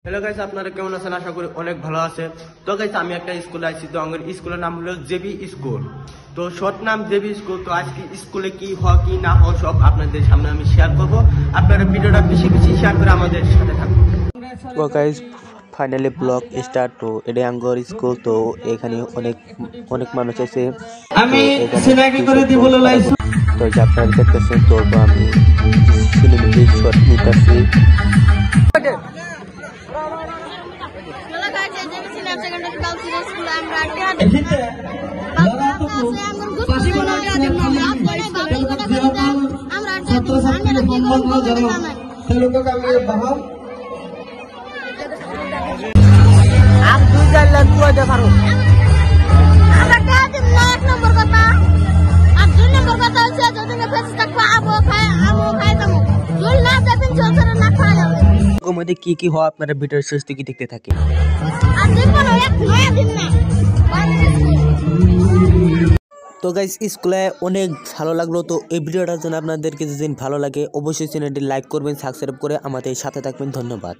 Hello guys, আপনারা কেমন আছেন? আশা করি অনেক ভালো আছে। তো গাইস, আমি একটা স্কুলে আছি। তো আমার স্কুলের নাম হলো জেবি স্কুল। তো শর্ট নাম জেবি স্কুল। তো আজকে স্কুলে কি হয় কি না হয় সব আপনাদের সামনে আমি শেয়ার করব। আপনারা ভিডিওটা বেশি বেশি শেয়ার করে আমাদের সাথে থাকুন। তো গাইজ ফাইনালি ব্লগ স্টার্ট। তো এটা আঙ্গর স্কুল। তো এখানে অনেক অনেক মানুষ আছে। আমি তো সিনাকি করে দিব লাইছ তো যে আপনারা দেখতেছেন, তো আমি সিনেমেটিক শট নিতেছি। মধ্যে কি কি হয় আপনারা ভিডিওর শেষ থেকে দেখতে থাকেন। তো গাইস, স্কুলে অনেক ভালো লাগলো। তো এই ভিডিওটার জন্য আপনাদেরকে যদি ভালো লাগে অবশ্যই চ্যানেলটি লাইক করবেন, সাবস্ক্রাইব করে আমাদের সাথে থাকবেন। ধন্যবাদ।